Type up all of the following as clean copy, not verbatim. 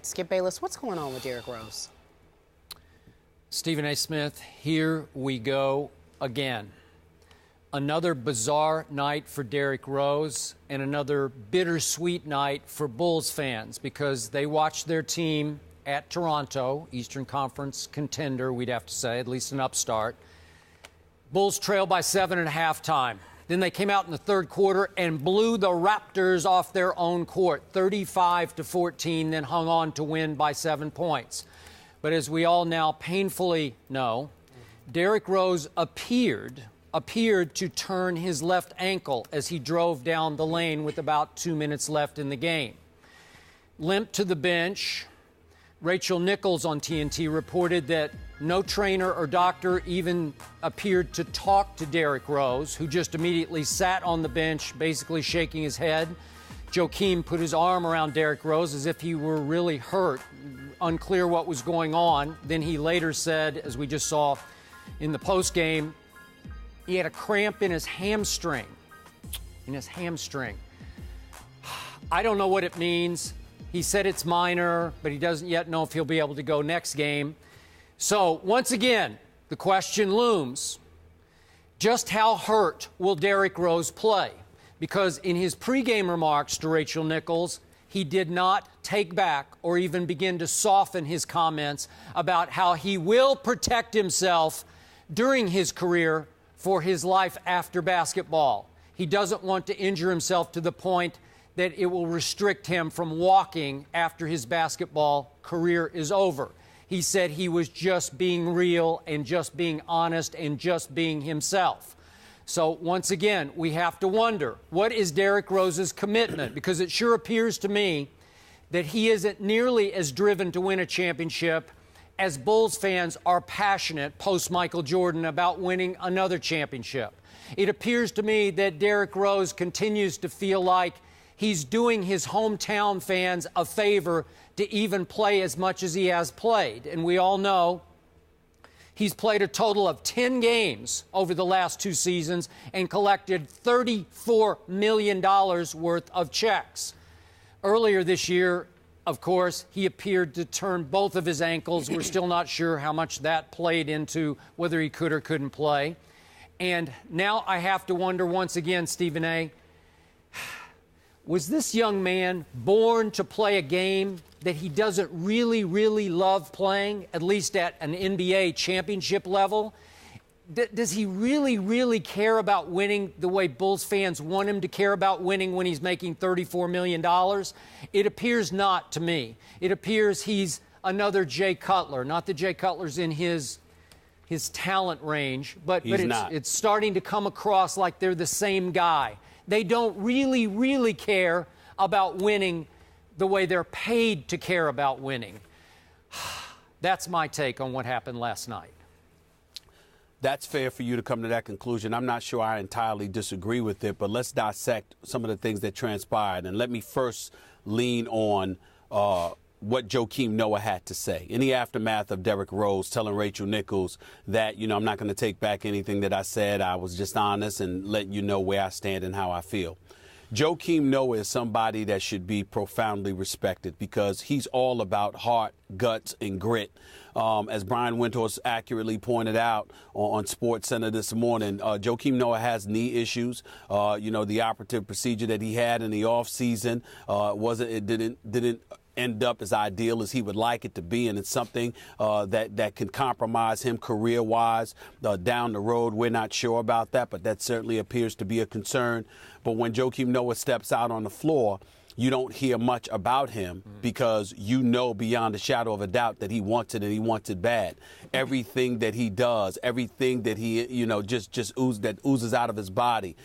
Skip Bayless, what's going on with Derrick Rose? Stephen A. Smith, here we go again. Another bizarre night for Derrick Rose and another bittersweet night for Bulls fans because they watched their team at Toronto, Eastern Conference contender, we'd have to say, at least an upstart. Bulls trailed by 7 at halftime. Then they came out in the third quarter and blew the Raptors off their own court, 35-14, then hung on to win by 7 points. But as we all now painfully know, Derrick Rose appeared to turn his left ankle as he drove down the lane with about 2 minutes left in the game. Limped to the bench. Rachel Nichols on TNT reported that no trainer or doctor even appeared to talk to Derrick Rose, who just immediately sat on the bench, basically shaking his head. Joakim put his arm around Derrick Rose as if he were really hurt, unclear what was going on. Then he later said, as we just saw in the postgame, he had a cramp in his hamstring. I don't know what it means. He said it's minor, but he doesn't yet know if he'll be able to go next game. So, once again, the question looms, just how hurt will Derrick Rose play? Because in his pregame remarks to Rachel Nichols, he did not take back or even begin to soften his comments about how he will protect himself during his career for his life after basketball. He doesn't want to injure himself to the point that it will restrict him from walking after his basketball career is over. He said he was just being real and just being honest and just being himself. So once again, we have to wonder, what is Derrick Rose's commitment? Because it sure appears to me that he isn't nearly as driven to win a championship as Bulls fans are passionate post-Michael Jordan about winning another championship. It appears to me that Derrick Rose continues to feel like he's doing his hometown fans a favor to even play as much as he has played. And we all know he's played a total of 10 games over the last 2 seasons and collected $34 million worth of checks. Earlier this year, of course, he appeared to turn both of his ankles. We're still not sure how much that played into whether he could or couldn't play. And now I have to wonder once again, Stephen A., was this young man born to play a game that he doesn't really, really love playing, at least at an NBA championship level? Does he really, really care about winning the way Bulls fans want him to care about winning when he's making $34 million? It appears not to me. It appears he's another Jay Cutler, not that Jay Cutler's in his talent range, but it's starting to come across like they're the same guy. They don't really, really care about winning the way they're paid to care about winning. That's my take on what happened last night. That's fair for you to come to that conclusion. I'm not sure I entirely disagree with it, but let's dissect some of the things that transpired. And let me first lean on what Joakim Noah had to say in the aftermath of Derrick Rose telling Rachel Nichols that, I'm not going to take back anything that I said. I was just honest and letting you know where I stand and how I feel. Joakim Noah is somebody that should be profoundly respected because he's all about heart, guts, and grit. As Brian Windhorst accurately pointed out on SportsCenter this morning, Joakim Noah has knee issues. The operative procedure that he had in the offseason didn't end up as ideal as he would like it to be, and it's something that can compromise him career-wise down the road. We're not sure about that, but that certainly appears to be a concern. But when Joakim Noah steps out on the floor, you don't hear much about him because you know beyond a shadow of a doubt that he wants it and he wants it bad. Everything that he does, everything that he, oozes out of his body,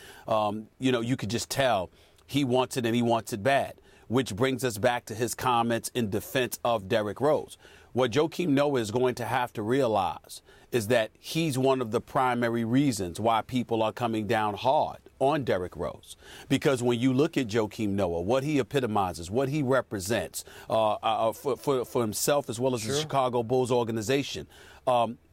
you could just tell he wants it and he wants it bad. Which brings us back to his comments in defense of Derrick Rose. What Joakim Noah is going to have to realize is that he's one of the primary reasons why people are coming down hard on Derrick Rose. Because when you look at Joakim Noah, what he epitomizes, what he represents for himself as well as the Chicago Bulls organization,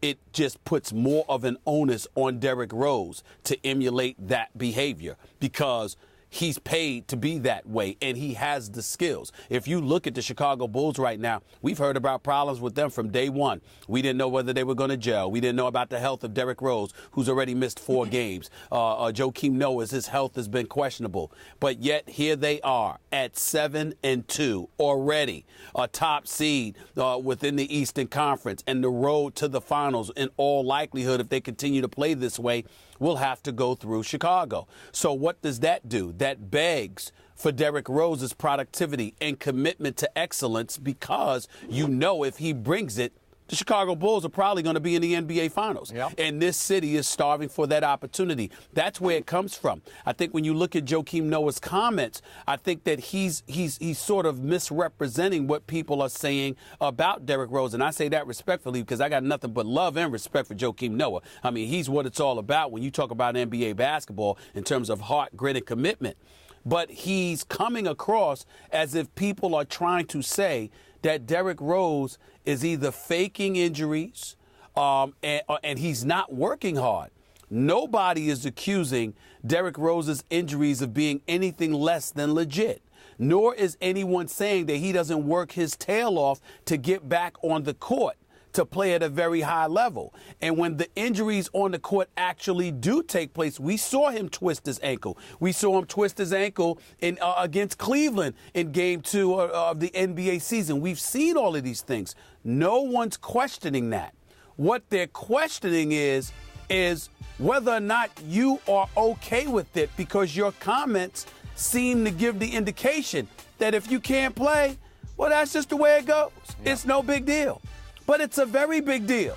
it just puts more of an onus on Derrick Rose to emulate that behavior because he's paid to be that way, and he has the skills. If you look at the Chicago Bulls right now, we've heard about problems with them from day one. We didn't know whether they were going to gel. We didn't know about the health of Derrick Rose, who's already missed 4 games. Joakim Noah's, his health has been questionable. But yet here they are at 7-2 already, a top seed within the Eastern Conference, and the road to the finals, in all likelihood, if they continue to play this way, will have to go through Chicago. So what does that do? That begs for Derrick Rose's productivity and commitment to excellence, because you know if he brings it, the Chicago Bulls are probably going to be in the NBA Finals. Yep. And this city is starving for that opportunity. That's where it comes from. I think when you look at Joakim Noah's comments, I think that he's sort of misrepresenting what people are saying about Derrick Rose. And I say that respectfully because I got nothing but love and respect for Joakim Noah. I mean, he's what it's all about when you talk about NBA basketball in terms of heart, grit, and commitment. But he's coming across as if people are trying to say that Derrick Rose is either faking injuries and he's not working hard. Nobody is accusing Derrick Rose's injuries of being anything less than legit, nor is anyone saying that he doesn't work his tail off to get back on the court to play at a very high level. And when the injuries on the court actually do take place, we saw him twist his ankle. We saw him twist his ankle against Cleveland in Game 2 of the NBA season. We've seen all of these things. No one's questioning that. What they're questioning is whether or not you are okay with it, because your comments seem to give the indication that if you can't play, well, that's just the way it goes. Yeah. It's no big deal. But it's a very big deal